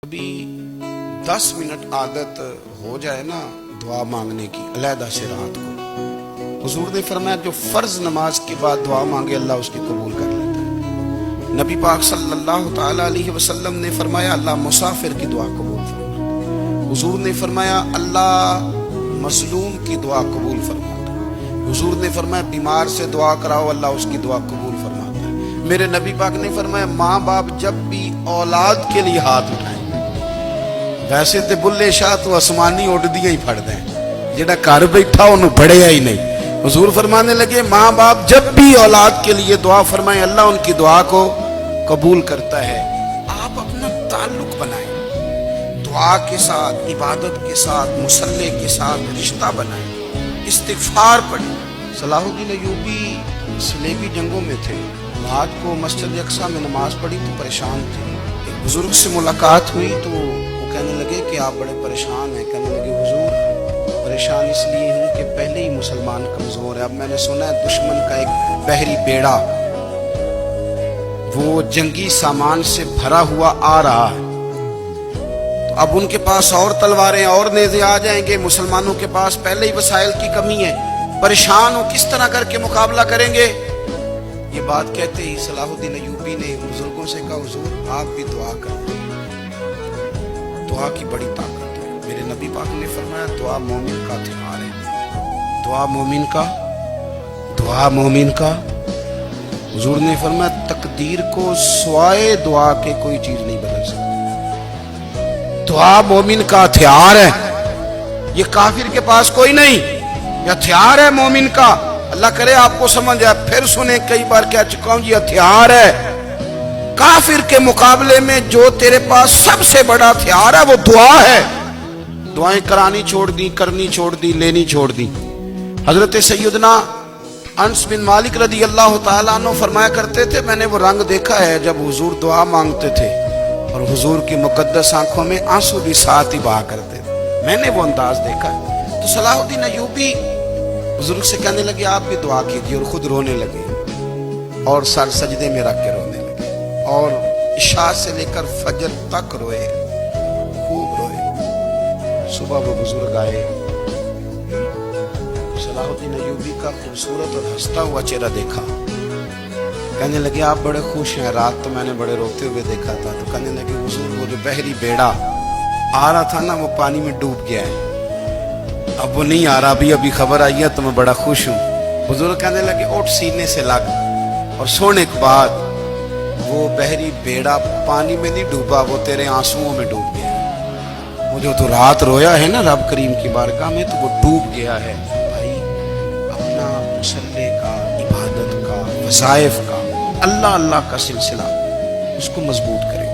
ابھی 10 منٹ عادت ہو جائے نا دعا مانگنے کی علیحدہ سے رات کو، حضور نے فرمایا جو فرض نماز کے بعد دعا مانگے اللہ اس کی قبول کر لیتا ہے۔ نبی پاک صلی اللہ تعالی علیہ وسلم نے فرمایا اللہ مسافر کی دعا قبول فرماتا ہے۔ حضور نے فرمایا اللہ مظلوم کی دعا قبول فرماتا ہے۔ حضور نے فرمایا بیمار سے دعا کراؤ اللہ اس کی دعا قبول فرماتا ہے۔ میرے نبی پاک نے فرمایا ماں باپ جب بھی اولاد کے لیے ہاتھ اٹھائیں، ویسے تے بلے شاہ تو آسمانی اٹھ دیا ہی پھڑ دیں، جڑا گھر بیٹھا انہوں پڑھیا ہی نہیں۔ حضور فرمانے لگے ماں باپ جب بھی اولاد کے لیے دعا فرمائیں اللہ ان کی دعا کو قبول کرتا ہے۔ آپ اپنا تعلق بنائیں، دعا کے ساتھ، عبادت کے ساتھ، مصلی کے ساتھ رشتہ بنائیں، استغفار پڑھیں۔ صلاح الدین ایوبی صلیبی جنگوں میں تھے، رات کو مسجد اقصی میں نماز پڑھی تو پریشان تھے۔ ایک بزرگ سے ملاقات ہوئی تو کہنے لگے کہ آپ بڑے پریشان ہیں۔ کہنے لگے حضور پریشان اس لیے ہوں کہ پہلے ہی مسلمان کمزور ہے، اب میں نے سنا ہے دشمن کا ایک بحری بیڑا وہ جنگی سامان سے بھرا ہوا آ رہا ہے، تو اب ان کے پاس اور تلواریں اور نیزے آ جائیں گے، مسلمانوں کے پاس پہلے ہی وسائل کی کمی ہے، پریشان ہو کس طرح کر کے مقابلہ کریں گے۔ یہ بات کہتے ہی صلاح الدین ایوبی نے بزرگوں سے کہا حضور آپ بھی دعا کریں، دعا کی بڑی طاقت ہے۔ میرے نبی پاک نے فرمایا دعا مومن کا ہتھیار ہے، دعا مومن کا حضور نے فرمایا تقدیر کو سوائے دعا کے کوئی چیز نہیں بدل سکتی۔ دعا مومن کا ہتھیار ہے، یہ کافر کے پاس کوئی نہیں، یہ ہتھیار ہے مومن کا۔ اللہ کرے آپ کو سمجھ آئے، پھر سنیں، کئی بار کہہ چکا ہوں یہ ہتھیار ہے۔ کافر کے مقابلے میں جو تیرے پاس سب سے بڑا ہتھیار ہے وہ دعا ہے۔ دعائیں کرانی چھوڑ دی، کرنی چھوڑ دی، لینی چھوڑ دی۔ حضرت سیدنا انس بن مالک رضی اللہ تعالیٰ عنہ فرمایا کرتے تھے میں نے وہ رنگ دیکھا ہے جب حضور دعا مانگتے تھے اور حضور کی مقدس آنکھوں میں آنسو بھی ساتھ ہی بہا کرتے تھے، میں نے وہ انداز دیکھا ہے۔ تو صلاح الدین ایوبی بزرگ سے کہنے لگے آپ بھی دعا کیجیے، اور خود رونے لگے اور سر سجدے میں رکھ کے رونے لگے، اور عشاء سے لے کر فجر تک روئے، خوب روئے۔ صبح وہ بزرگ آئے، صلاح الدین ایوبی کا خوبصورت اور ہنستا ہوا چہرہ دیکھا، کہنے لگے آپ بڑے خوش ہیں، رات تو میں نے بڑے روتے ہوئے دیکھا تھا۔ تو کہنے لگے حضور وہ جو بحری بیڑا آ رہا تھا نا وہ پانی میں ڈوب گیا ہے، اب وہ نہیں آ رہا، ابھی خبر آئی ہے تو میں بڑا خوش ہوں۔ بزرگ کہنے لگے اٹھ سینے سے لگ، اور سونے کے بعد وہ بحری بیڑا پانی میں نہیں ڈوبا، وہ تیرے آنسوؤں میں ڈوب گیا ہے۔ وہ جو تو رات رویا ہے نا رب کریم کی بارگاہ میں تو وہ ڈوب گیا ہے۔ بھائی اپنا مصلی کا، عبادت کا، وظائف کا، اللہ کا سلسلہ اس کو مضبوط کرے۔